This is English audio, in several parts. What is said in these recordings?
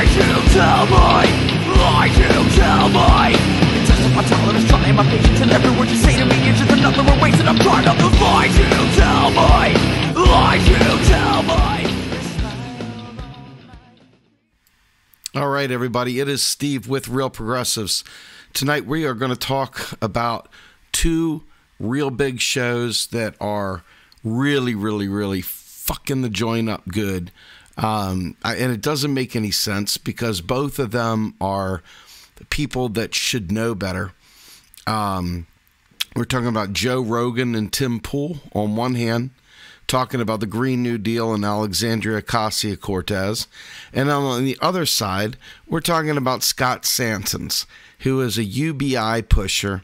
Lie to tell me, lie to tell me. It's just about telling us, trying my patience, and every word you say to me is just another more waste, and I'm tired of those lies you tell me, lies you tell me. All right, everybody, it is Steve with Real Progressives. Tonight we are going to talk about two real big shows that are really fucking the joint up good. And it doesn't make any sense because both of them are people that should know better. We're talking about Joe Rogan and Tim Pool on one hand, talking about the Green New Deal and Alexandria Ocasio-Cortez. And on the other side, we're talking about Scott Santens, who is a UBI pusher,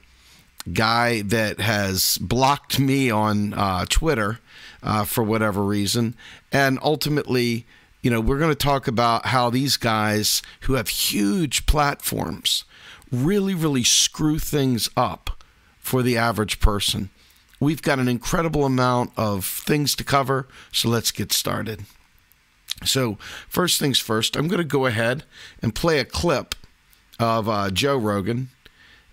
guy that has blocked me on Twitter for whatever reason. And ultimately, you know, we're going to talk about how these guys who have huge platforms really screw things up for the average person. We've got an incredible amount of things to cover, so let's get started. So first things first, I'm going to go ahead and play a clip of Joe Rogan,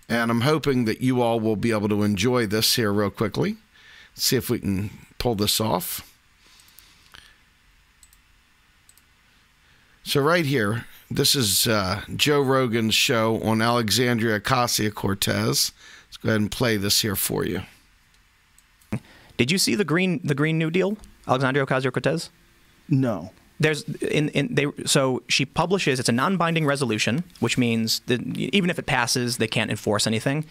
and I'm hoping that you all will be able to enjoy this here real quickly. Let's see if we can pull this off. So right here, this is Joe Rogan's show on Alexandria Ocasio-Cortez. Let's go ahead and play this here for you. Did you see the Green New Deal, Alexandria Ocasio-Cortez? No. There's so she publishes, it's a non-binding resolution, which means that even if it passes, they can't enforce anything.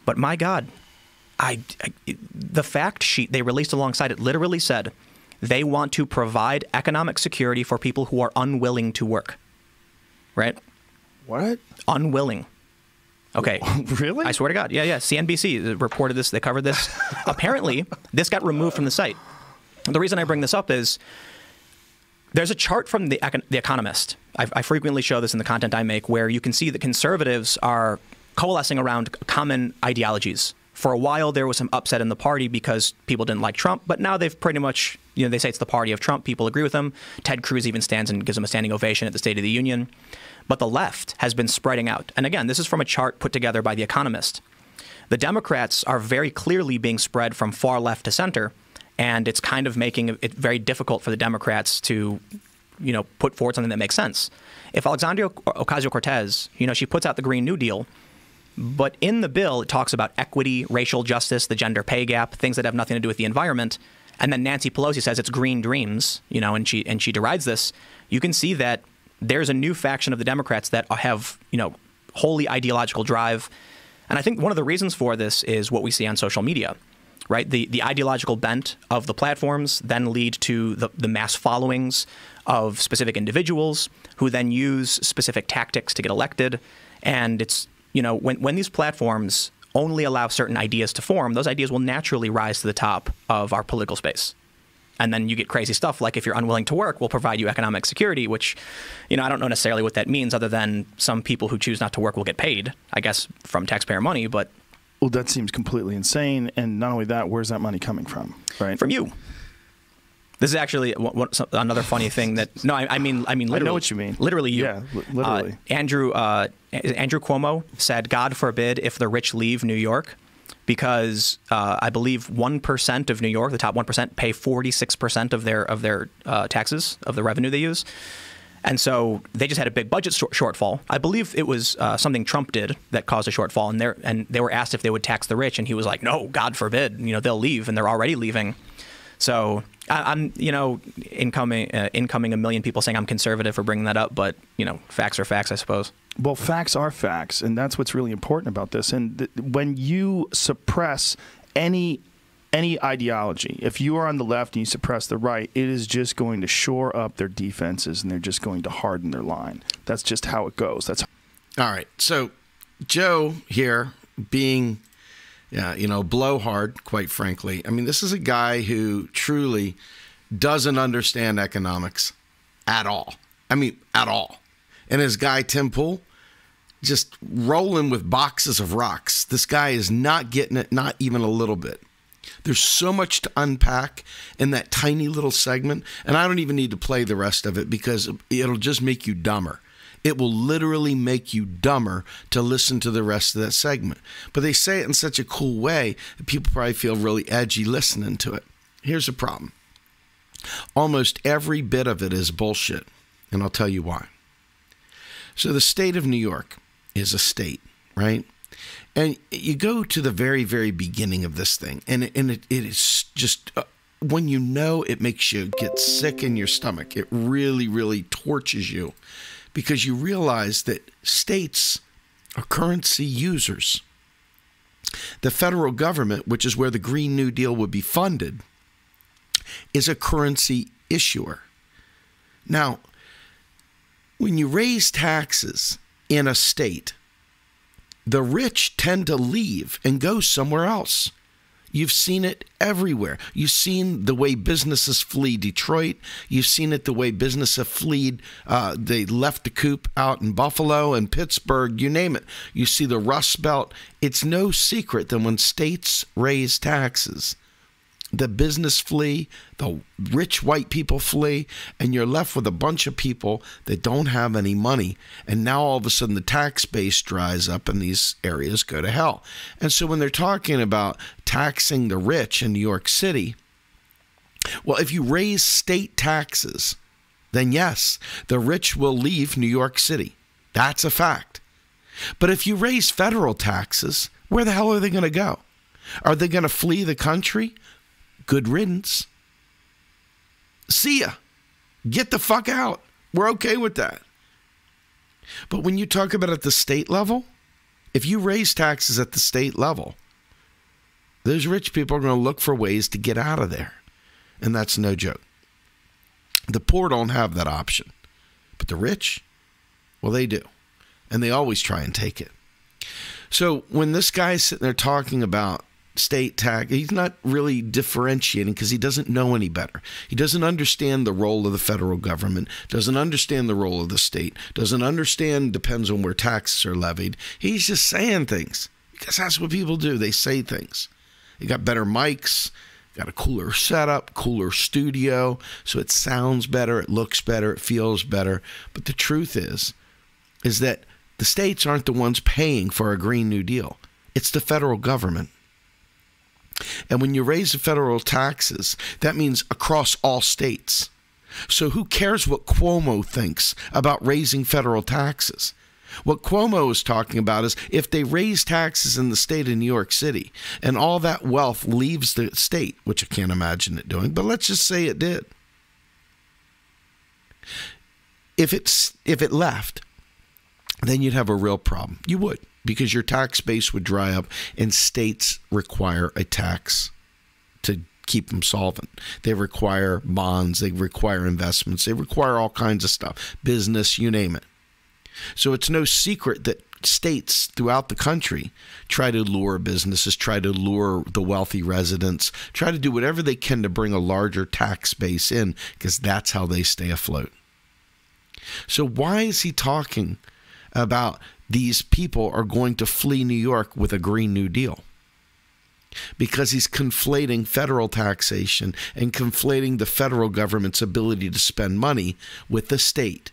But my God, the fact sheet they released alongside it literally said they want to provide economic security for people who are unwilling to work. Right? What? Unwilling. Okay. Really? I swear to God. Yeah. CNBC reported this. They covered this. Apparently, this got removed from the site. The reason I bring this up is there's a chart from The Economist. I frequently show this in the content I make where you can see that conservatives are coalescing around common ideologies. For a while, there was some upset in the party because people didn't like Trump, but now they've pretty much, you know, they say it's the party of Trump. People agree with him. Ted Cruz even stands and gives him a standing ovation at the State of the Union. But the left has been spreading out. And again, this is from a chart put together by The Economist. The Democrats are very clearly being spread from far left to center, and it's kind of making it very difficult for the Democrats to, you know, put forward something that makes sense. If Alexandria Ocasio-Cortez, you know, she puts out the Green New Deal, but in the bill it talks about equity, racial justice, the gender pay gap, things that have nothing to do with the environment, and then Nancy Pelosi says it's green dreams, you know, and she derides this. You can see that there's a new faction of the Democrats that have, you know, wholly ideological drive. And I think one of the reasons for this is what we see on social media, right? The ideological bent of the platforms then lead to the mass followings of specific individuals who then use specific tactics to get elected. And it's, you know, when these platforms only allow certain ideas to form, those ideas will naturally rise to the top of our political space. And then you get crazy stuff like if you're unwilling to work, we'll provide you economic security, which, you know, I don't know necessarily what that means other than some people who choose not to work will get paid, I guess, from taxpayer money. But well, that seems completely insane. And not only that, where's that money coming from? Right? From you. This is actually another funny thing that I mean literally. I know what you mean. Literally you. Yeah, literally. Andrew Cuomo said, "God forbid if the rich leave New York." Because I believe 1% of New York, the top 1%, pay 46% of their taxes, of the revenue they use. And so they just had a big budget shortfall. I believe it was something Trump did that caused a shortfall. And they were asked if they would tax the rich. And he was like, no, God forbid. You know, they'll leave. And they're already leaving. So I'm, you know, incoming a million people saying I'm conservative for bringing that up. But, you know, facts are facts, I suppose. Well, facts are facts, and that's what's really important about this. And when you suppress any ideology, if you are on the left and you suppress the right, it is just going to shore up their defenses, and they're just going to harden their line. That's just how it goes. That's all right. So Joe here being, you know, blowhard, quite frankly. I mean, this is a guy who truly doesn't understand economics at all. I mean, at all. And his guy, Tim Pool, just rolling with boxes of rocks. This guy is not getting it, not even a little bit. There's so much to unpack in that tiny little segment, and I don't even need to play the rest of it because it'll just make you dumber. It will literally make you dumber to listen to the rest of that segment. But they say it in such a cool way that people probably feel really edgy listening to it. Here's the problem. Almost every bit of it is bullshit, and I'll tell you why. So the state of New York is a state, right? And you go to the very, very beginning of this thing, and it is just, when you know, it makes you get sick in your stomach. It really, really torches you because you realize that states are currency users. The federal government, which is where the Green New Deal would be funded, is a currency issuer. Now, when you raise taxes in a state, the rich tend to leave and go somewhere else. You've seen it everywhere. You've seen the way businesses flee Detroit. You've seen it the way businesses have fled. They left the coop out in Buffalo and Pittsburgh, you name it. You see the Rust Belt. It's no secret that when states raise taxes, the business flee, the rich white people flee, and you're left with a bunch of people that don't have any money. And now all of a sudden the tax base dries up and these areas go to hell. And so when they're talking about taxing the rich in New York City, well, if you raise state taxes, then yes, the rich will leave New York City. That's a fact. But if you raise federal taxes, where the hell are they going to go? Are they going to flee the country? Good riddance. See ya. Get the fuck out. We're okay with that. But when you talk about at the state level, if you raise taxes at the state level, those rich people are going to look for ways to get out of there. And that's no joke. The poor don't have that option. But the rich, well, they do. And they always try and take it. So when this guy's sitting there talking about state tax, he's not really differentiating because he doesn't know any better. He doesn't understand the role of the federal government, doesn't understand the role of the state, doesn't understand, depends on where taxes are levied. He's just saying things because that's what people do. They say things. You got better mics, got a cooler setup, cooler studio, so it sounds better, it looks better, it feels better. But the truth is that the states aren't the ones paying for a Green New Deal. It's the federal government. And when you raise the federal taxes, that means across all states. So who cares what Cuomo thinks about raising federal taxes? What Cuomo is talking about is if they raise taxes in the state of New York City and all that wealth leaves the state, which I can't imagine it doing, but let's just say it did. If it left, then you'd have a real problem. You would. Because your tax base would dry up and states require a tax to keep them solvent. They require bonds, they require investments, they require all kinds of stuff, business, you name it. So it's no secret that states throughout the country try to lure businesses, try to lure the wealthy residents, try to do whatever they can to bring a larger tax base in because that's how they stay afloat. So why is he talking about these people are going to flee New York with a Green New Deal? Because he's conflating federal taxation and conflating the federal government's ability to spend money with the state.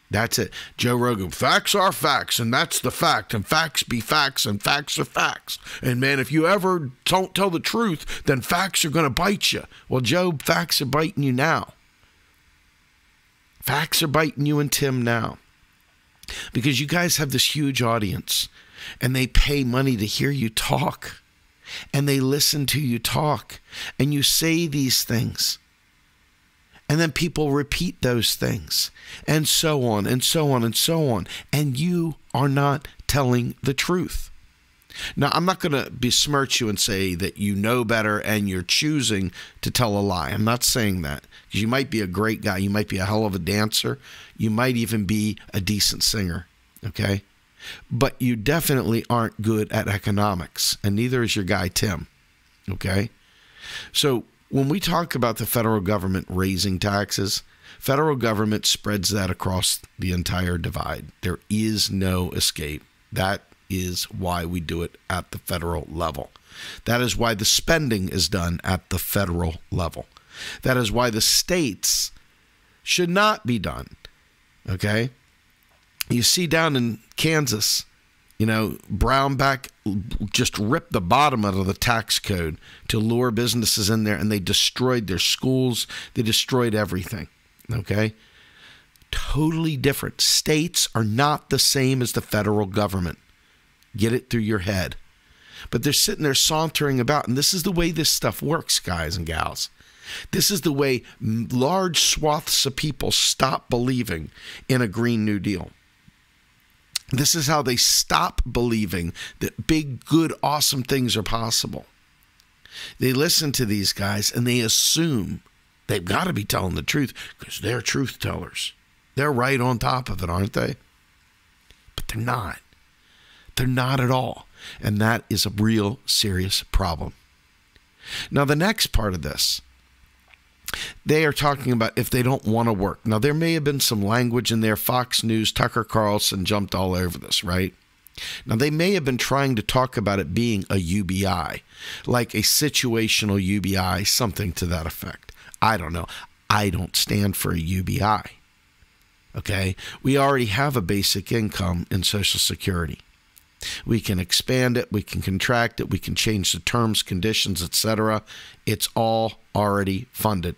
That's it. Joe Rogan, facts are facts, and that's the fact, and facts be facts, and facts are facts. And man, if you ever don't tell the truth, then facts are going to bite you. Well, Joe, facts are biting you now. Facts are biting you and Tim now. Because you guys have this huge audience and they pay money to hear you talk and they listen to you talk and you say these things and then people repeat those things and so on and so on and so on, and you are not telling the truth. Now, I'm not going to besmirch you and say that you know better and you're choosing to tell a lie. I'm not saying that, because you might be a great guy. You might be a hell of a dancer. You might even be a decent singer, okay? But you definitely aren't good at economics, and neither is your guy Tim, okay? So when we talk about the federal government raising taxes, federal government spreads that across the entire divide. There is no escape. That is why we do it at the federal level. That is why the spending is done at the federal level. That is why the states should not be done. Okay? You see down in Kansas, Brownback just ripped the bottom out of the tax code to lure businesses in there, and they destroyed their schools. They destroyed everything, okay? Totally different. States are not the same as the federal government. Get it through your head. But they're sitting there sauntering about, and this is the way this stuff works, guys and gals. This is the way large swaths of people stop believing in a Green New Deal. This is how they stop believing that big, good, awesome things are possible. They listen to these guys and they assume they've got to be telling the truth because they're truth tellers. They're right on top of it, aren't they? But they're not. They're not at all. And that is a real serious problem. Now, the next part of this, they are talking about if they don't want to work. Now, there may have been some language in there. Fox News, Tucker Carlson jumped all over this, right? Now, they may have been trying to talk about it being a UBI, like a situational UBI, something to that effect. I don't know. I don't stand for a UBI. Okay? We already have a basic income in Social Security. We can expand it, we can contract it, we can change the terms, conditions, etc. It's all already funded.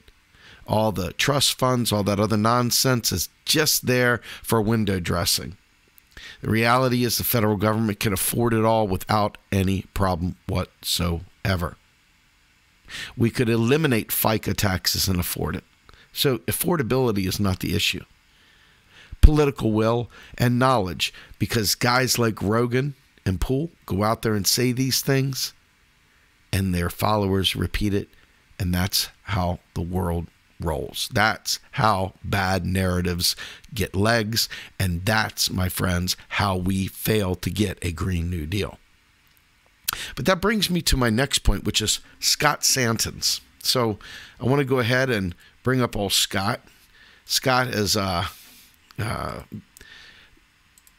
All the trust funds, all that other nonsense is just there for window dressing. The reality is the federal government can afford it all without any problem whatsoever. We could eliminate FICA taxes and afford it. So affordability is not the issue. Political will and knowledge, because guys like Rogan and Pool go out there and say these things and their followers repeat it, and that's how the world rolls. That's how bad narratives get legs, and that's, my friends, how we fail to get a Green New Deal. But that brings me to my next point, which is Scott Santens. So I want to go ahead and bring up old Scott. Scott has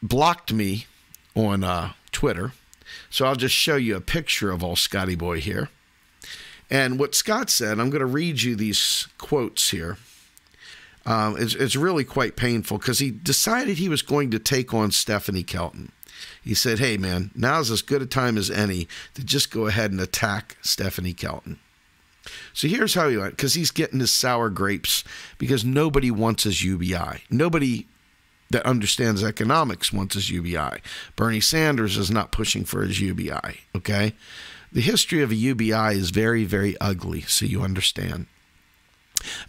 blocked me on Twitter, so I'll just show you a picture of old Scotty boy here. And what Scott said, I'm going to read you these quotes here. It's really quite painful because he decided he was going to take on Stephanie Kelton. He said, hey, man, now's as good a time as any to just go ahead and attack Stephanie Kelton. So here's how he went, because he's getting his sour grapes because nobody wants his UBI. Nobody that understands economics wants his UBI. Bernie Sanders is not pushing for his UBI, okay? The history of a UBI is very, very ugly, so you understand.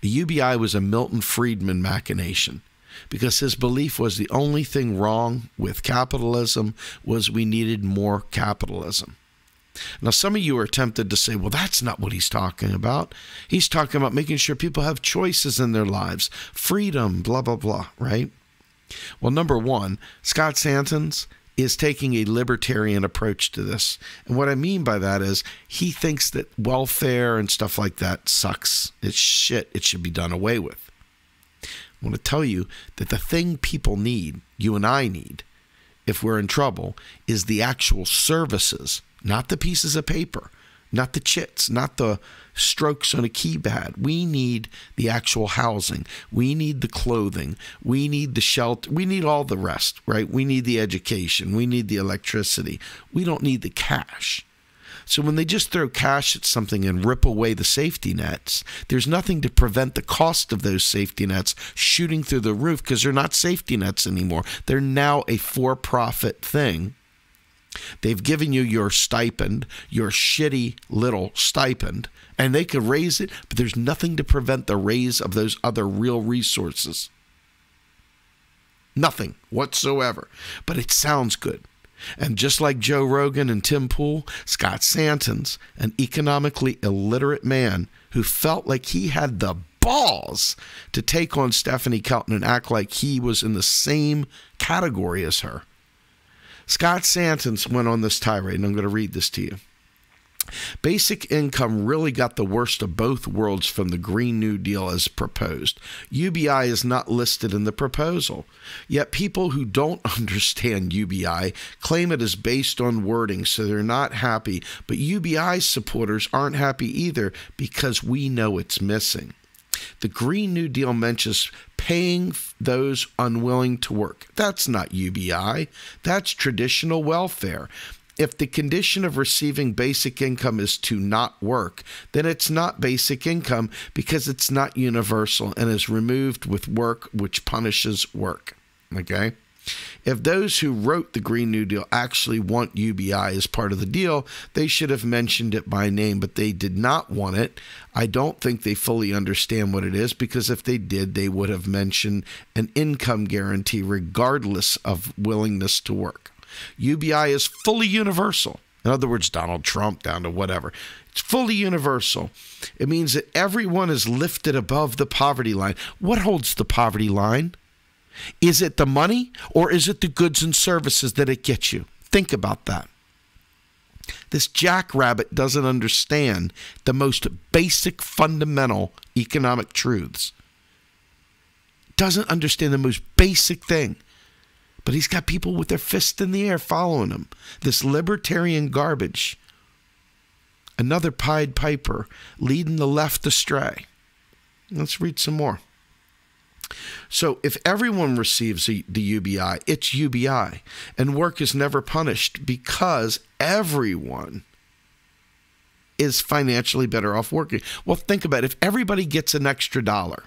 A UBI was a Milton Friedman machination because his belief was the only thing wrong with capitalism was we needed more capitalism. Now, some of you are tempted to say, well, that's not what he's talking about. He's talking about making sure people have choices in their lives, freedom, blah, blah, blah, right? Well, number one, Scott Santens is taking a libertarian approach to this. And what I mean by that is he thinks that welfare and stuff like that sucks. It's shit. It should be done away with. I want to tell you that the thing people need, you and I need, if we're in trouble, is the actual services, not the pieces of paper, not the chits, not the strokes on a keypad. We need the actual housing. We need the clothing. We need the shelter. We need all the rest, right? We need the education. We need the electricity. We don't need the cash. So when they just throw cash at something and rip away the safety nets, there's nothing to prevent the cost of those safety nets shooting through the roof because they're not safety nets anymore. They're now a for-profit thing. They've given you your stipend, your shitty little stipend, and they could raise it, but there's nothing to prevent the raise of those other real resources. Nothing whatsoever. But it sounds good. And just like Joe Rogan and Tim Pool, Scott Santens, an economically illiterate man who felt like he had the balls to take on Stephanie Kelton and act like he was in the same category as her. Scott Santens went on this tirade, and I'm going to read this to you. Basic income really got the worst of both worlds from the Green New Deal as proposed. UBI is not listed in the proposal. Yet people who don't understand UBI claim it is based on wording, so they're not happy. But UBI supporters aren't happy either because we know it's missing. The Green New Deal mentions paying those unwilling to work. That's not UBI. That's traditional welfare. If the condition of receiving basic income is to not work, then it's not basic income because it's not universal and is removed with work, which punishes work. Okay? If those who wrote the Green New Deal actually want UBI as part of the deal, they should have mentioned it by name, but they did not want it. I don't think they fully understand what it is, because if they did, they would have mentioned an income guarantee regardless of willingness to work. UBI is fully universal. In other words, Donald Trump down to whatever. It's fully universal. It means that everyone is lifted above the poverty line. What holds the poverty line? Is it the money, or is it the goods and services that it gets you? Think about that. This jackrabbit doesn't understand the most basic fundamental economic truths. Doesn't understand the most basic thing. But he's got people with their fists in the air following him. This libertarian garbage. Another Pied Piper leading the left astray. Let's read some more. So if everyone receives the UBI, it's UBI. And work is never punished because everyone is financially better off working. Well, think about it. If everybody gets an extra $1,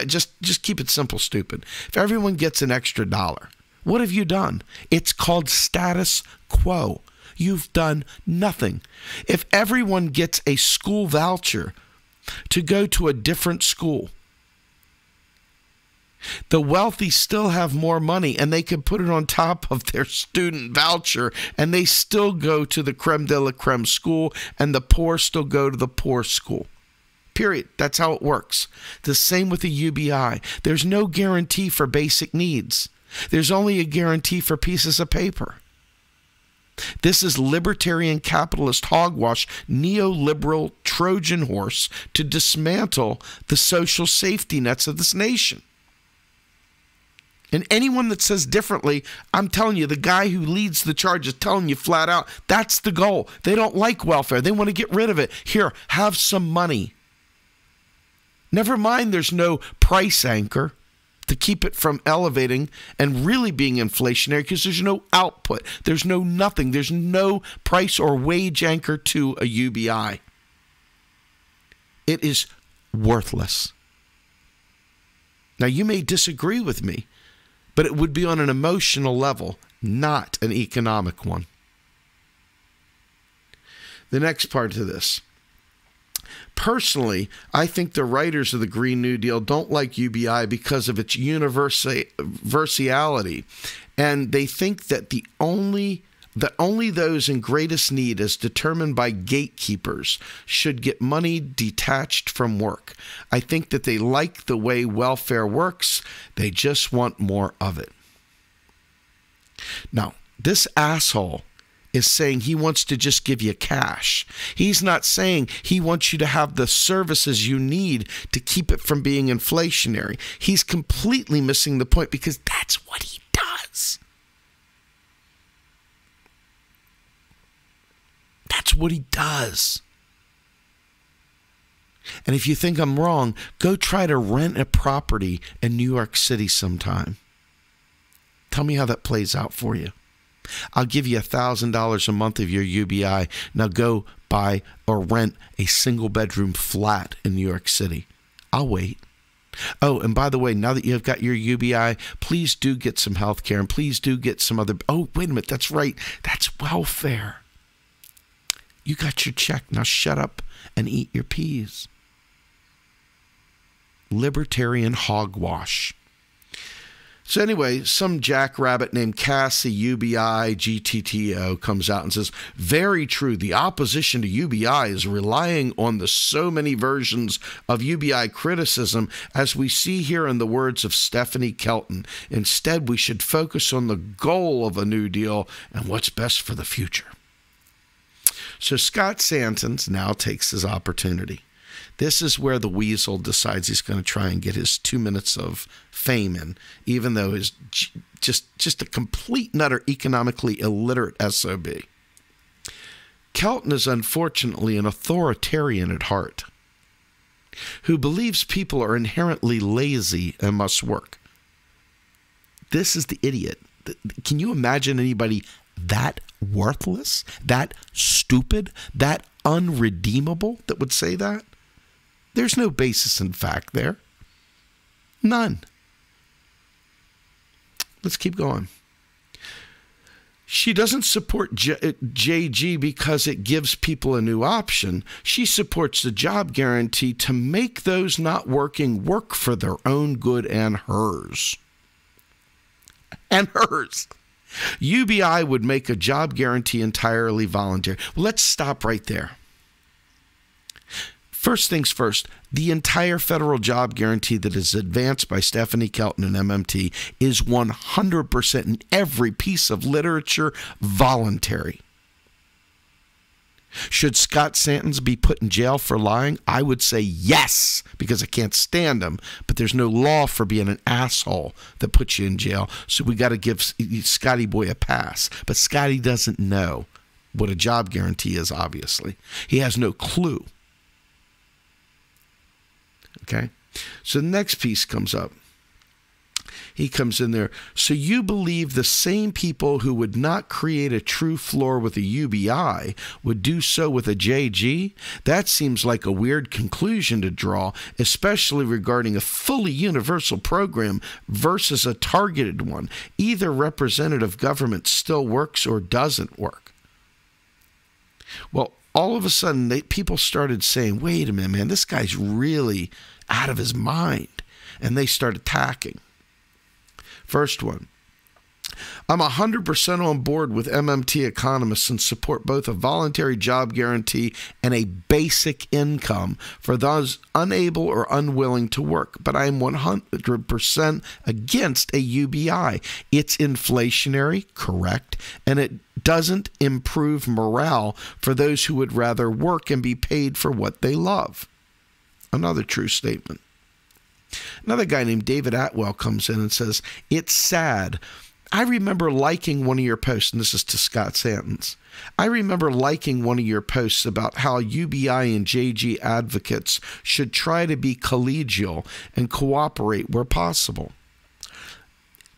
just keep it simple, stupid. If everyone gets an extra $1, what have you done? It's called status quo. You've done nothing. If everyone gets a school voucher to go to a different school, the wealthy still have more money, and they can put it on top of their student voucher, and they still go to the creme de la creme school, and the poor still go to the poor school. Period. That's how it works. The same with the UBI. There's no guarantee for basic needs. There's only a guarantee for pieces of paper. This is libertarian capitalist hogwash, neoliberal Trojan horse to dismantle the social safety nets of this nation. And anyone that says differently, I'm telling you, the guy who leads the charge is telling you flat out, that's the goal. They don't like welfare. They want to get rid of it. Here, have some money. Never mind there's no price anchor to keep it from elevating and really being inflationary, because there's no output. There's no nothing. There's no price or wage anchor to a UBI. It is worthless. Now, you may disagree with me, but it would be on an emotional level, not an economic one. The next part to this. Personally, I think the writers of the Green New Deal don't like UBI because of its universality, and they think that only those in greatest need, as determined by gatekeepers, should get money detached from work. I think that they like the way welfare works. They just want more of it. Now, this asshole is saying he wants to just give you cash. He's not saying he wants you to have the services you need to keep it from being inflationary. He's completely missing the point, because that's what he does. That's what he does. And if you think I'm wrong, go try to rent a property in New York City sometime. Tell me how that plays out for you. I'll give you $1,000 a month of your UBI. Now go buy or rent a single bedroom flat in New York City. I'll wait. Oh, and by the way, now that you've got your UBI, please do get some health care, and please do get some other... Oh, wait a minute. That's right. That's welfare. You got your check. Now shut up and eat your peas. Libertarian hogwash. So anyway, some jackrabbit named Cassie, UBI, GTTO, comes out and says, very true, the opposition to UBI is relying on the so many versions of UBI criticism, as we see here in the words of Stephanie Kelton. Instead, we should focus on the goal of a New Deal and what's best for the future. So Scott Santens now takes his opportunity. This is where the weasel decides he's going to try and get his 2 minutes of fame in, even though he's just a complete nutter, economically illiterate SOB. Kelton is unfortunately an authoritarian at heart. who believes people are inherently lazy and must work. This is the idiot. Can you imagine anybody that worthless, that stupid, that unredeemable that would say that? There's no basis in fact there. None. Let's keep going. She doesn't support JG because it gives people a new option. She supports the job guarantee to make those not working work for their own good and hers. And hers. UBI would make a job guarantee entirely voluntary. Well, let's stop right there. First things first, the entire federal job guarantee that is advanced by Stephanie Kelton and MMT is 100% in every piece of literature voluntary. Should Scott Santens be put in jail for lying? I would say yes, because I can't stand him. But there's no law for being an asshole that puts you in jail. So we got to give Scotty boy a pass. But Scotty doesn't know what a job guarantee is, obviously. He has no clue. Okay? So the next piece comes up. He comes in there. So you believe the same people who would not create a true floor with a UBI would do so with a JG? That seems like a weird conclusion to draw, especially regarding a fully universal program versus a targeted one. Either representative government still works or doesn't work. Well, all of a sudden, people started saying, wait a minute, man, this guy's really out of his mind. And they start attacking. First one, I'm 100% on board with MMT economists and support both a voluntary job guarantee and a basic income for those unable or unwilling to work. But I am 100% against a UBI. It's inflationary, correct, and it doesn't improve morale for those who would rather work and be paid for what they love. Another true statement. Another guy named David Atwell comes in and says, it's sad. I remember liking one of your posts, and this is to Scott Santens. I remember liking one of your posts about how UBI and JG advocates should try to be collegial and cooperate where possible.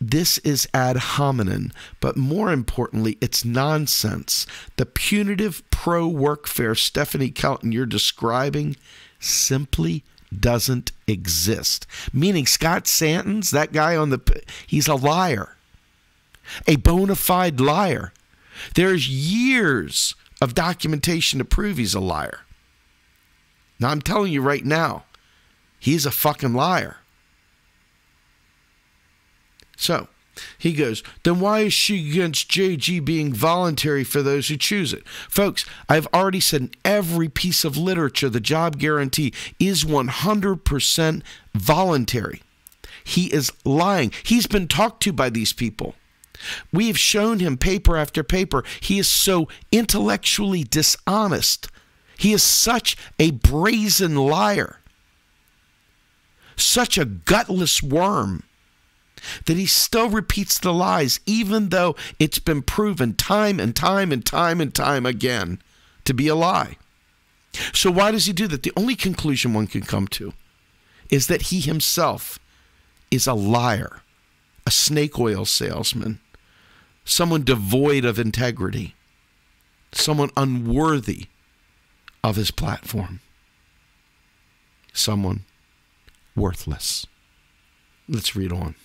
This is ad hominem, but more importantly, it's nonsense. The punitive pro-workfare Stephanie Kelton you're describing simply doesn't exist. Meaning Scott Santens, that guy he's a liar. A bona fide liar. There's years of documentation to prove he's a liar. Now I'm telling you right now, he's a fucking liar. So, he goes, then why is she against JG being voluntary for those who choose it? Folks, I've already said in every piece of literature, the job guarantee is 100% voluntary. He is lying. He's been talked to by these people. We have shown him paper after paper. He is so intellectually dishonest. He is such a brazen liar. Such a gutless worm. That he still repeats the lies, even though it's been proven time and time and time and time again to be a lie. So why does he do that? The only conclusion one can come to is that he himself is a liar, a snake oil salesman, someone devoid of integrity, someone unworthy of his platform, someone worthless. Let's read on.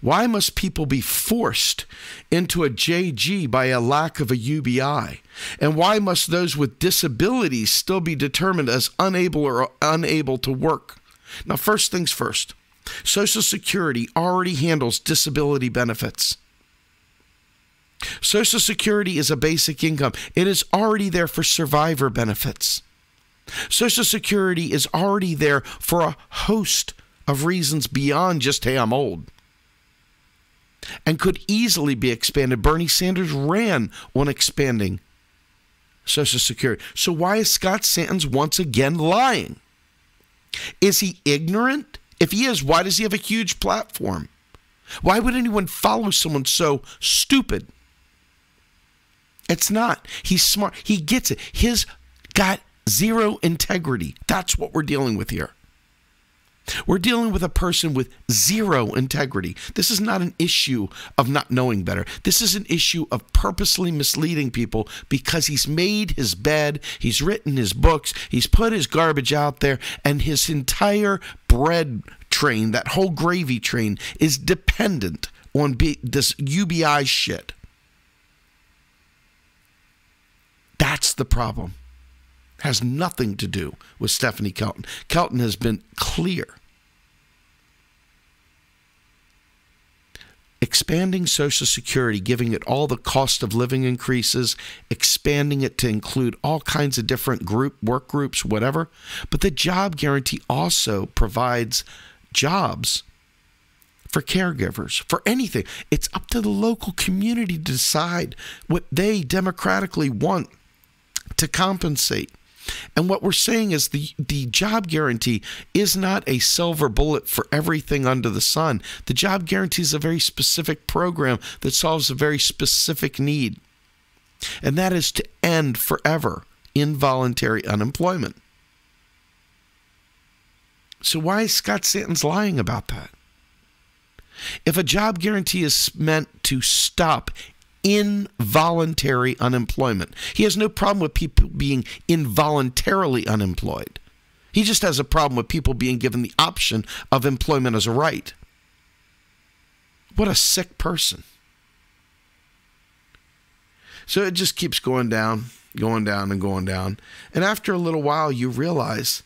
Why must people be forced into a JG by a lack of a UBI? And why must those with disabilities still be determined as unable to work? Now, first things first, Social Security already handles disability benefits. Social Security is a basic income. It is already there for survivor benefits. Social Security is already there for a host of reasons beyond just, hey, I'm old. And could easily be expanded. Bernie Sanders ran on expanding Social Security. So why is Scott Santens once again lying? Is he ignorant? If he is, why does he have a huge platform? Why would anyone follow someone so stupid? It's not. He's smart. He gets it. He's got Zero integrity. That's what we're dealing with here. We're dealing with a person with zero integrity. This is not an issue of not knowing better. This is an issue of purposely misleading people because he's made his bed, he's written his books, he's put his garbage out there, and his entire bread train, that whole gravy train, is dependent on this UBI shit. That's the problem. Has nothing to do with Stephanie Kelton. Kelton has been clear. Expanding Social Security, giving it all the cost of living increases, expanding it to include all kinds of different work groups, whatever. But the job guarantee also provides jobs for caregivers, for anything. It's up to the local community to decide what they democratically want to compensate. And what we're saying is the job guarantee is not a silver bullet for everything under the sun. The job guarantee is a very specific program that solves a very specific need. And that is to end forever involuntary unemployment. So why is Scott Santens lying about that? If a job guarantee is meant to stop involuntary unemployment, he has no problem with people being involuntarily unemployed. He just has a problem with people being given the option of employment as a right. What a sick person. So it just keeps going down, going down, and going down. And after a little while, you realize,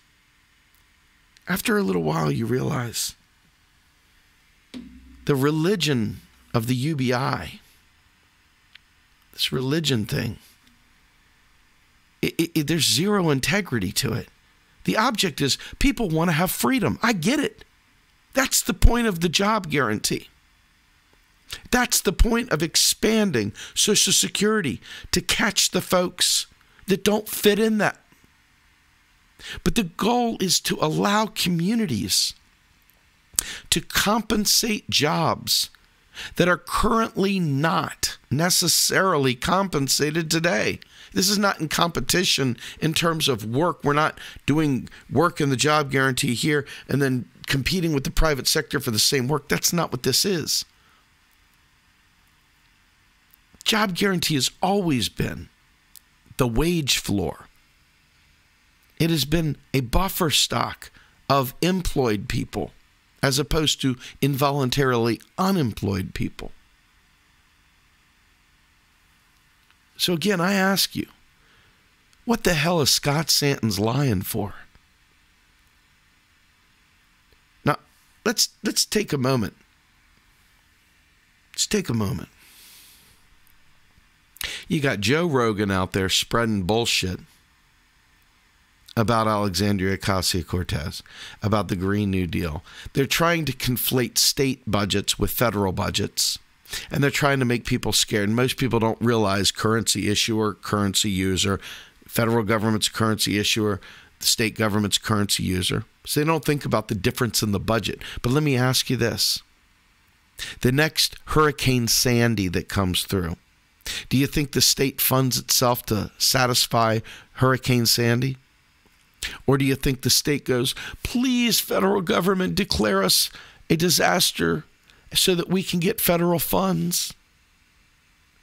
the religion of the UBI, this religion thing, there's zero integrity to it. The object is people want to have freedom. I get it. That's the point of the job guarantee. That's the point of expanding Social Security, to catch the folks that don't fit in that. But the goal is to allow communities to compensate jobs that are currently not necessarily compensated today. This is not in competition in terms of work. We're not doing work in the job guarantee here and then competing with the private sector for the same work. That's not what this is. Job guarantee has always been the wage floor. It has been a buffer stock of employed people as opposed to involuntarily unemployed people. So again, I ask you, what the hell is Scott Santens lying for? Now, let's take a moment. Let's take a moment. You got Joe Rogan out there spreading bullshit about Alexandria Ocasio-Cortez, about the Green New Deal. They're trying to conflate state budgets with federal budgets, and they're trying to make people scared. And most people don't realize currency issuer, currency user, federal government's currency issuer, the state government's currency user. So they don't think about the difference in the budget. But let me ask you this. The next Hurricane Sandy that comes through, do you think the state funds itself to satisfy Hurricane Sandy? Or do you think the state goes, please, federal government, declare us a disaster so that we can get federal funds?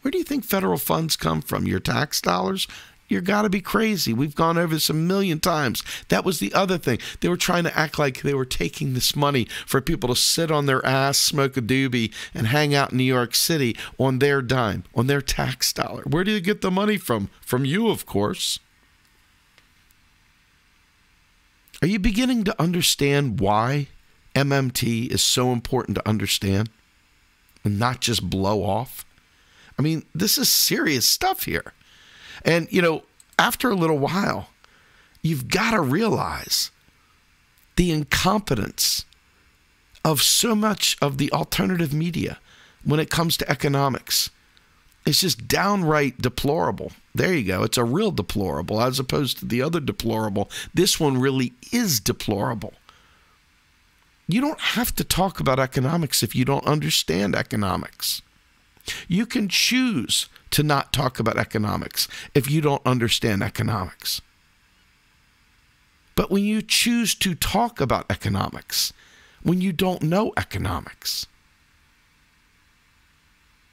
Where do you think federal funds come from? Your tax dollars? You've got to be crazy. We've gone over this a million times. That was the other thing. They were trying to act like they were taking this money for people to sit on their ass, smoke a doobie, and hang out in New York City on their dime, on their tax dollar. Where do you get the money from? From you, of course. Are you beginning to understand why MMT is so important to understand and not just blow off? I mean, this is serious stuff here. And, you know, after a little while, you've got to realize the incompetence of so much of the alternative media when it comes to economics. It's just downright deplorable. There you go. It's a real deplorable as opposed to the other deplorable. This one really is deplorable. You don't have to talk about economics if you don't understand economics. You can choose to not talk about economics if you don't understand economics. But when you choose to talk about economics, when you don't know economics,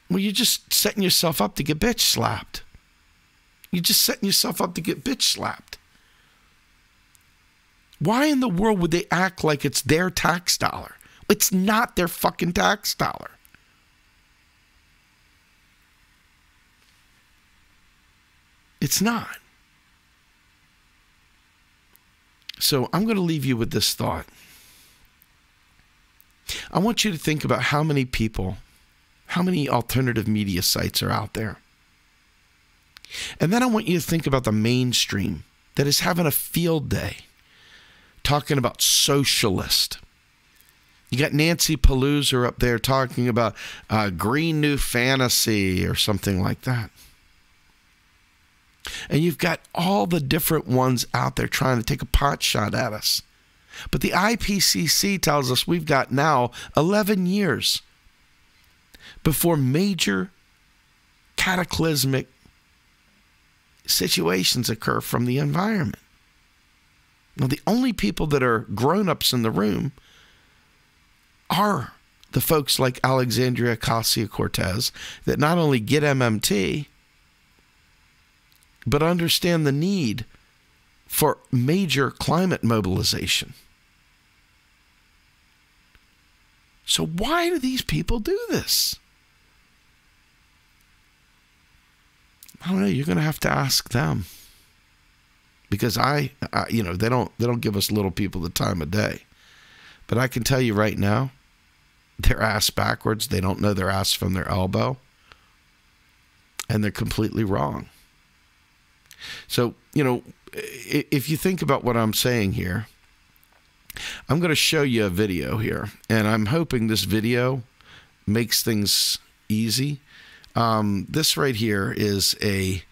well, you're just setting yourself up to get bitch slapped. You're just setting yourself up to get bitch slapped. Why in the world would they act like it's their tax dollar? It's not their fucking tax dollar. It's not. So I'm going to leave you with this thought. I want you to think about how many people, how many alternative media sites are out there. And then I want you to think about the mainstream that is having a field day talking about socialist. You got Nancy Pelosi up there talking about green new fantasy or something like that. And you've got all the different ones out there trying to take a pot shot at us. But the IPCC tells us we've got now 11 years before major cataclysmic situations occur from the environment. Now, the only people that are grown-ups in the room are the folks like Alexandria Ocasio-Cortez that not only get MMT, but understand the need for major climate mobilization. So why do these people do this? I don't know. You're going to have to ask them, because they don't give us little people the time of day. But I can tell you right now, they're ass backwards. They don't know their ass from their elbow, and they're completely wrong. So, if you think about what I'm saying here, I'm going to show you a video here, and I'm hoping this video makes things easy. This right here is a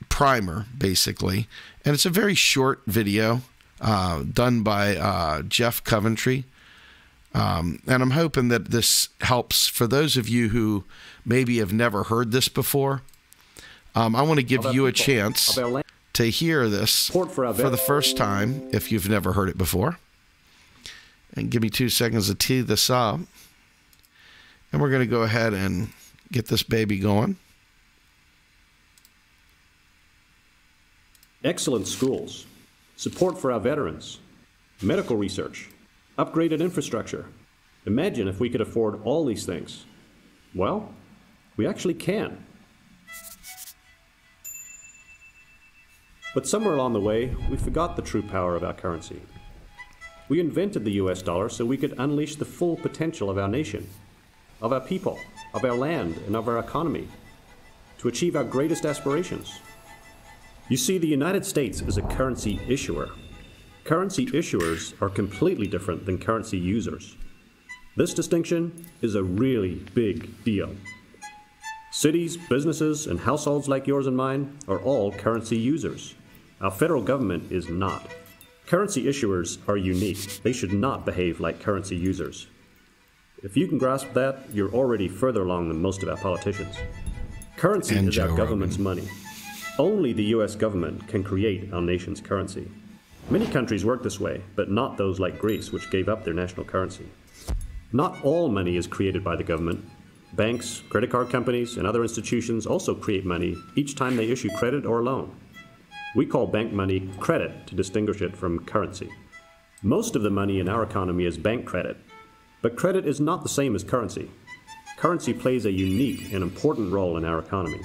primer, basically, and it's a very short video done by Jeff Coventry. And I'm hoping that this helps for those of you who maybe have never heard this before. I want to give you a chance to hear this for the first time if you've never heard it before. And give me 2 seconds to tee this up. And we're going to go ahead and get this baby going. Excellent schools, support for our veterans, medical research, upgraded infrastructure. Imagine if we could afford all these things. Well, we actually can. But somewhere along the way, we forgot the true power of our currency. We invented the US dollar so we could unleash the full potential of our nation, of our people, of our land, and of our economy, to achieve our greatest aspirations. You see, the United States is a currency issuer. Currency issuers are completely different than currency users. This distinction is a really big deal. Cities, businesses, and households like yours and mine are all currency users. Our federal government is not. Currency issuers are unique. They should not behave like currency users. If you can grasp that, you're already further along than most of our politicians. Currency is our government's money. Only the US government can create our nation's currency. Many countries work this way, but not those like Greece, which gave up their national currency. Not all money is created by the government. Banks, credit card companies, and other institutions also create money each time they issue credit or loan. We call bank money credit to distinguish it from currency. Most of the money in our economy is bank credit, but credit is not the same as currency. Currency plays a unique and important role in our economy.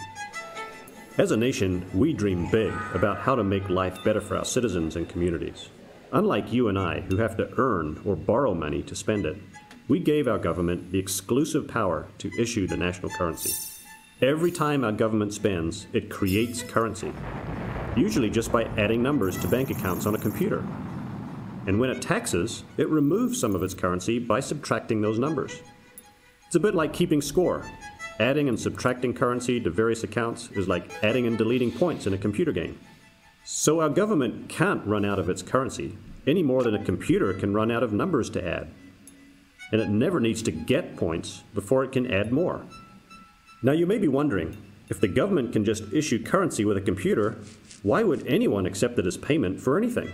As a nation, we dream big about how to make life better for our citizens and communities. Unlike you and I, who have to earn or borrow money to spend it, we gave our government the exclusive power to issue the national currency. Every time our government spends, it creates currency, usually just by adding numbers to bank accounts on a computer. And when it taxes, it removes some of its currency by subtracting those numbers. It's a bit like keeping score. Adding and subtracting currency to various accounts is like adding and deleting points in a computer game. So our government can't run out of its currency any more than a computer can run out of numbers to add. And it never needs to get points before it can add more. Now you may be wondering, If the government can just issue currency with a computer, why would anyone accept it as payment for anything?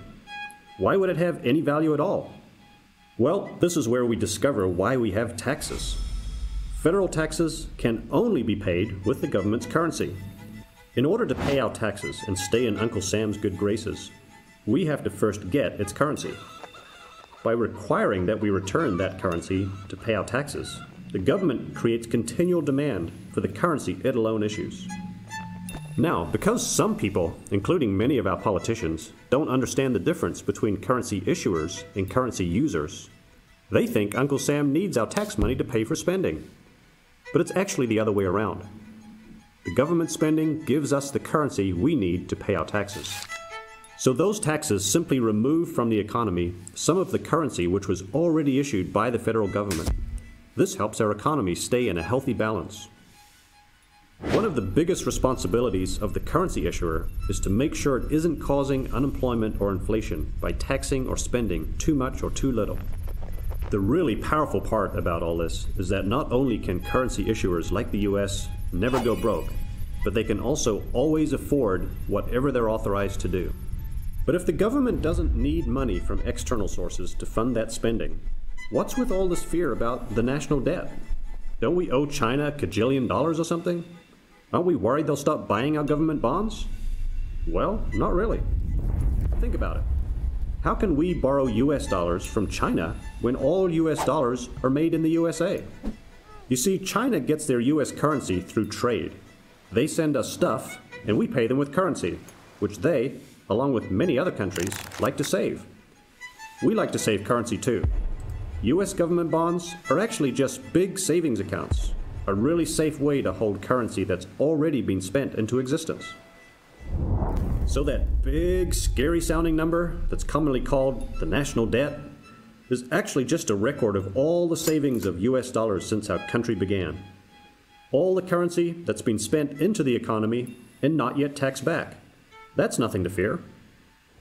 Why would it have any value at all? Well, this is where we discover why we have taxes. Federal taxes can only be paid with the government's currency. In order to pay our taxes and stay in Uncle Sam's good graces, we have to first get its currency. By requiring that we return that currency to pay our taxes, the government creates continual demand for the currency it alone issues. Now, because some people, including many of our politicians, don't understand the difference between currency issuers and currency users, they think Uncle Sam needs our tax money to pay for spending. But it's actually the other way around. The government spending gives us the currency we need to pay our taxes. So those taxes simply remove from the economy some of the currency which was already issued by the federal government. This helps our economy stay in a healthy balance. One of the biggest responsibilities of the currency issuer is to make sure it isn't causing unemployment or inflation by taxing or spending too much or too little. The really powerful part about all this is that not only can currency issuers like the US never go broke, but they can also always afford whatever they're authorized to do. But if the government doesn't need money from external sources to fund that spending, what's with all this fear about the national debt? Don't we owe China $1 kajillion or something? Aren't we worried they'll stop buying our government bonds? Well, not really. Think about it. How can we borrow US dollars from China when all US dollars are made in the USA? You see, China gets their US currency through trade. They send us stuff, and we pay them with currency, which they, along with many other countries, like to save. We like to save currency too. US government bonds are actually just big savings accounts, a really safe way to hold currency that's already been spent into existence. So that big, scary-sounding number that's commonly called the national debt is actually just a record of all the savings of US dollars since our country began. All the currency that's been spent into the economy and not yet taxed back. That's nothing to fear.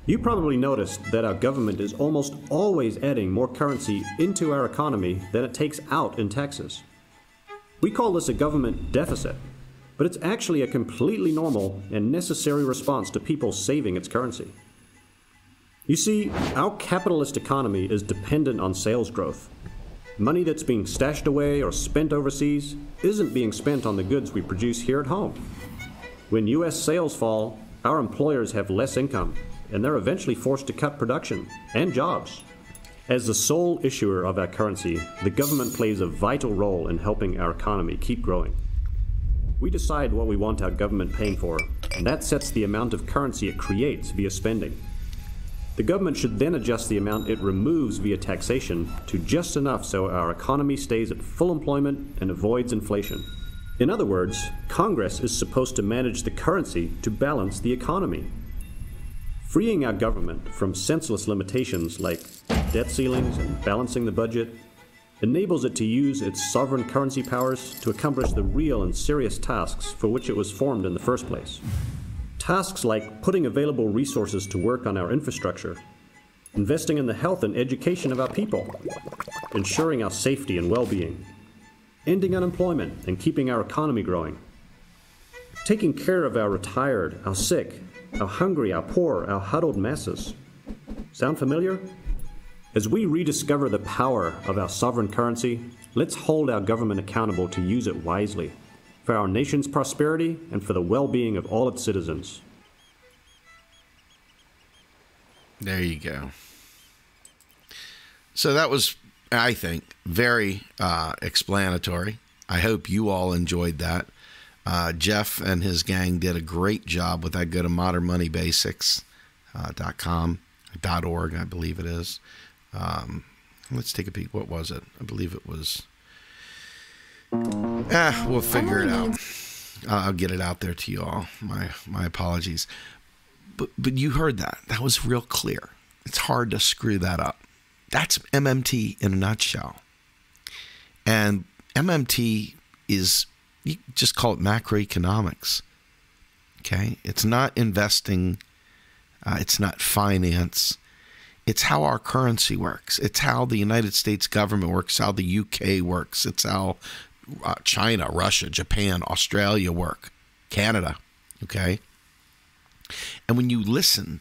You probably noticed that our government is almost always adding more currency into our economy than it takes out in taxes. We call this a government deficit, but it's actually a completely normal and necessary response to people saving its currency. You see, our capitalist economy is dependent on sales growth. Money that's being stashed away or spent overseas isn't being spent on the goods we produce here at home. When US sales fall, our employers have less income, and they're eventually forced to cut production and jobs. As the sole issuer of our currency, the government plays a vital role in helping our economy keep growing. We decide what we want our government paying for, and that sets the amount of currency it creates via spending. The government should then adjust the amount it removes via taxation to just enough so our economy stays at full employment and avoids inflation. In other words, Congress is supposed to manage the currency to balance the economy. Freeing our government from senseless limitations like debt ceilings and balancing the budget enables it to use its sovereign currency powers to accomplish the real and serious tasks for which it was formed in the first place. Tasks like putting available resources to work on our infrastructure, investing in the health and education of our people, ensuring our safety and well-being, ending unemployment and keeping our economy growing, taking care of our retired, our sick, our hungry, our poor, our huddled masses. Sound familiar? As we rediscover the power of our sovereign currency, let's hold our government accountable to use it wisely, for our nation's prosperity and for the well-being of all its citizens. There you go. So that was, I think, very explanatory. I hope you all enjoyed that. Jeff and his gang did a great job with that. Go to modernmoneybasics.com, .org, I believe it is. Let's take a peek. What was it? I believe it was... we'll figure it out. I'll get it out there to you all. My apologies. But you heard that. That was real clear. It's hard to screw that up. That's MMT in a nutshell. And MMT is... You just call it macroeconomics, okay? It's not investing. It's not finance. It's how our currency works. It's how the United States government works, how the UK works. It's how China, Russia, Japan, Australia work. Canada, okay? And when you listen,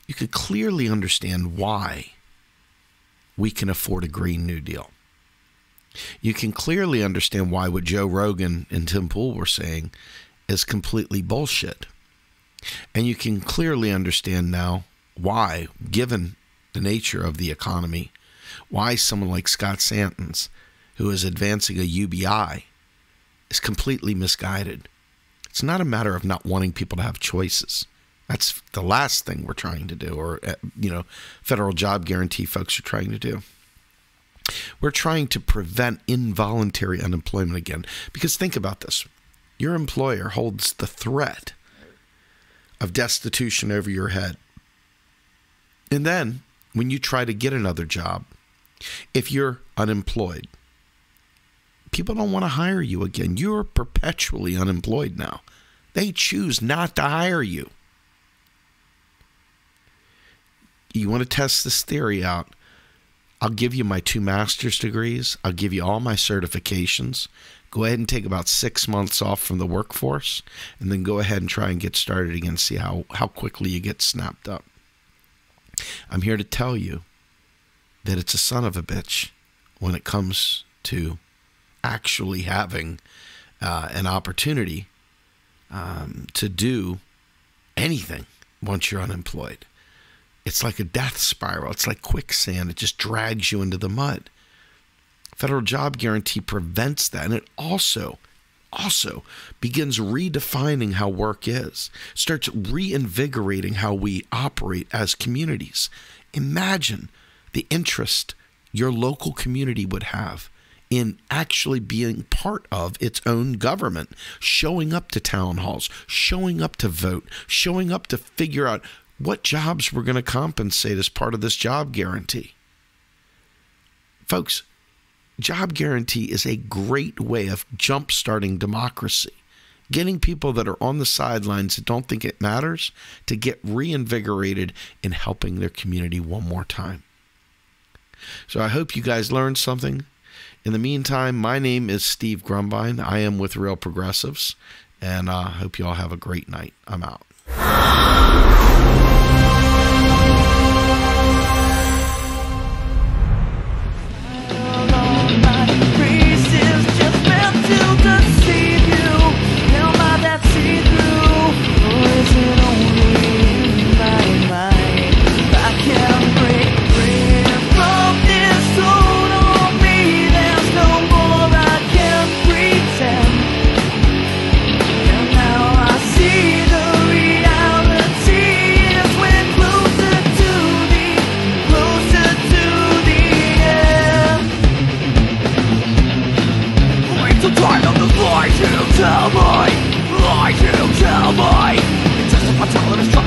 you can clearly understand why we can afford a Green New Deal. You can clearly understand why what Joe Rogan and Tim Pool were saying is completely bullshit. And you can clearly understand now why, given the nature of the economy, why someone like Scott Santens, who is advancing a UBI, is completely misguided. It's not a matter of not wanting people to have choices. That's the last thing we're trying to do, or, federal job guarantee folks are trying to do. We're trying to prevent involuntary unemployment again. Because think about this. Your employer holds the threat of destitution over your head. And then, when you try to get another job, if you're unemployed, people don't want to hire you again. You're perpetually unemployed now. They choose not to hire you. You want to test this theory out? I'll give you my 2 master's degrees. I'll give you all my certifications. Go ahead and take about 6 months off from the workforce, and then go ahead and try and get started again, see how quickly you get snapped up. I'm here to tell you that it's a son of a bitch when it comes to actually having an opportunity to do anything once you're unemployed. It's like a death spiral. It's like quicksand. It just drags you into the mud. Federal job guarantee prevents that, and it also begins redefining how work is, starts reinvigorating how we operate as communities. Imagine the interest your local community would have in actually being part of its own government, showing up to town halls, showing up to vote, showing up to figure out what jobs we're going to compensate as part of this job guarantee. Folks, job guarantee is a great way of jump-starting democracy, getting people that are on the sidelines that don't think it matters to get reinvigorated in helping their community one more time. So I hope you guys learned something. In the meantime, my name is Steve Grumbine. I am with Real Progressives, and I hope you all have a great night. I'm out.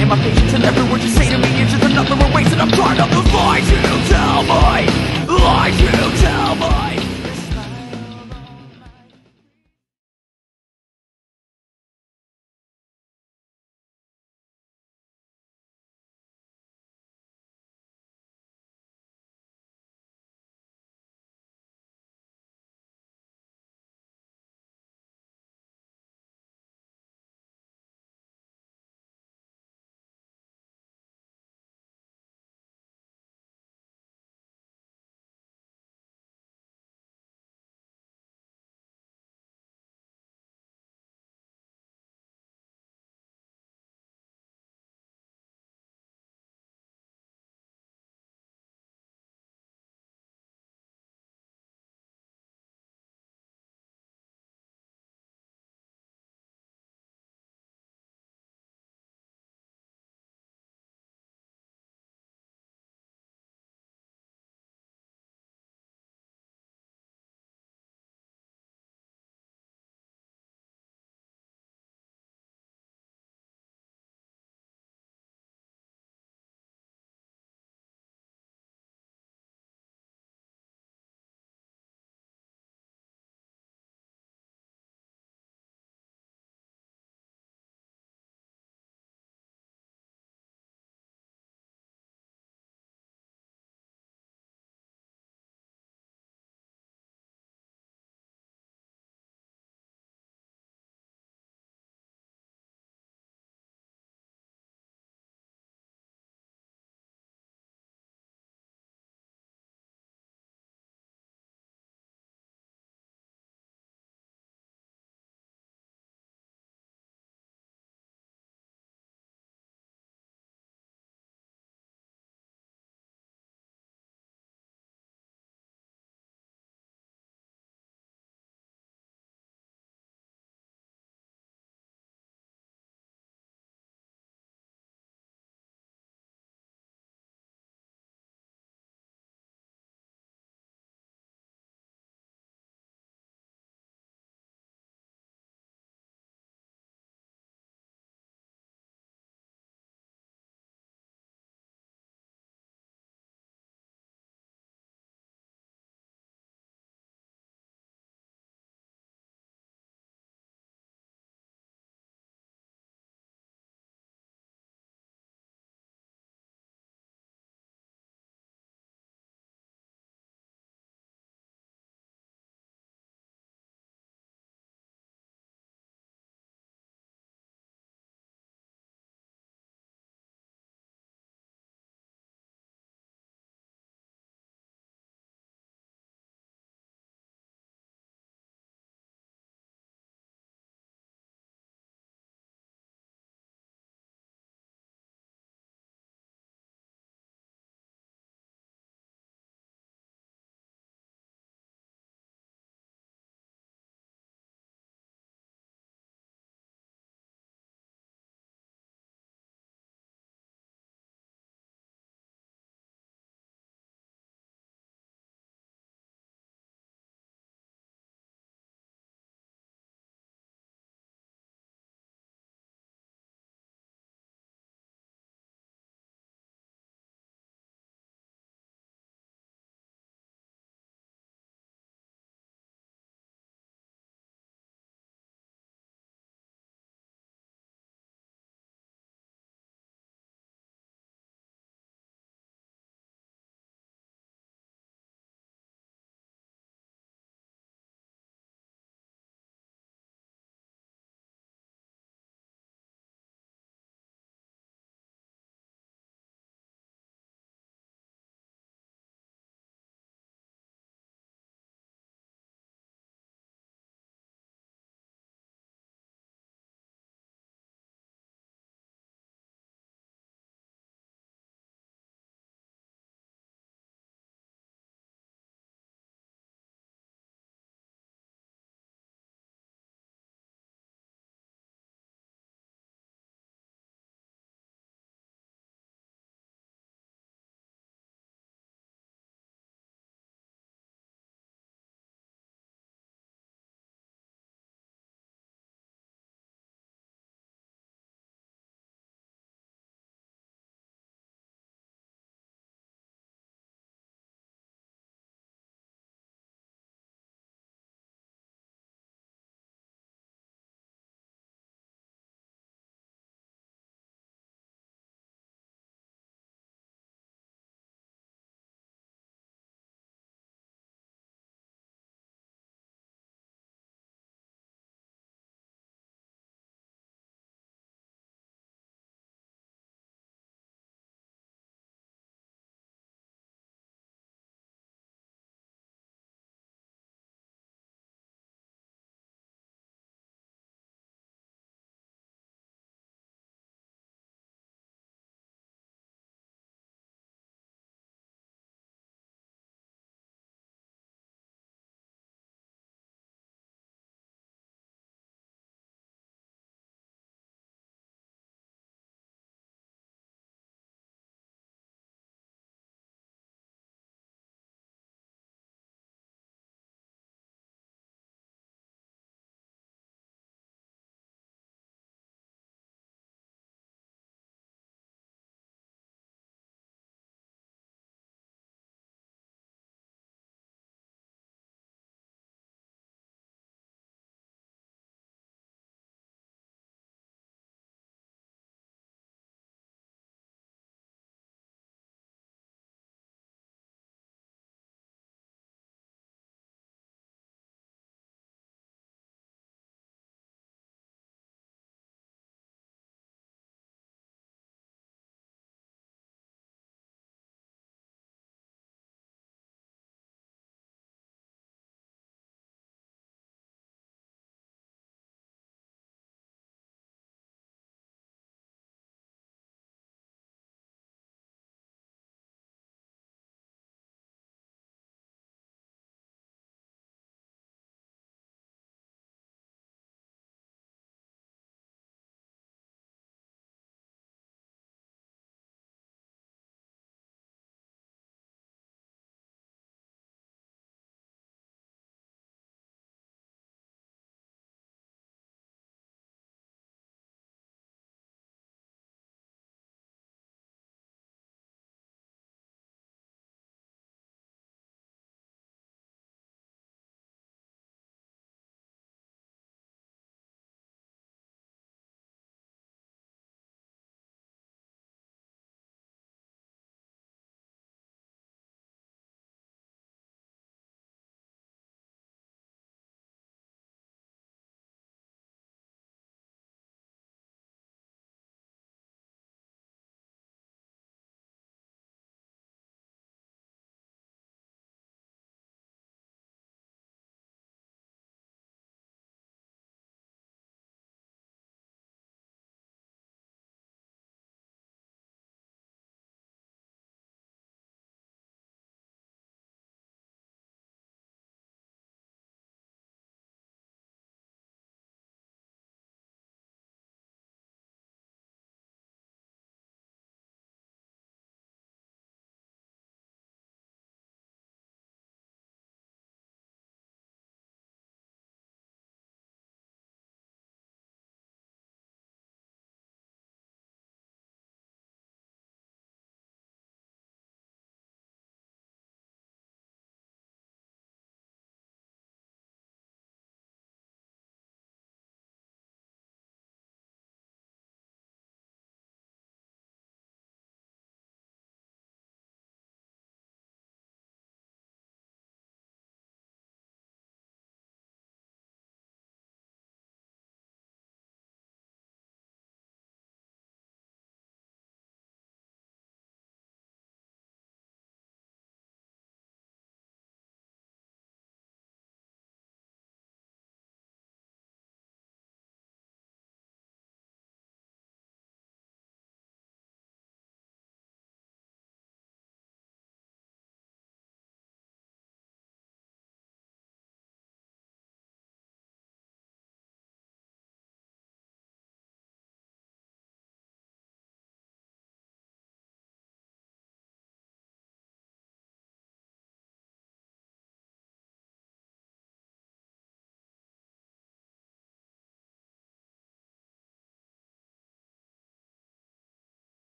My patience and every word you say to me is just another erase, and I'm tired of those lies you tell me. Lies you tell me.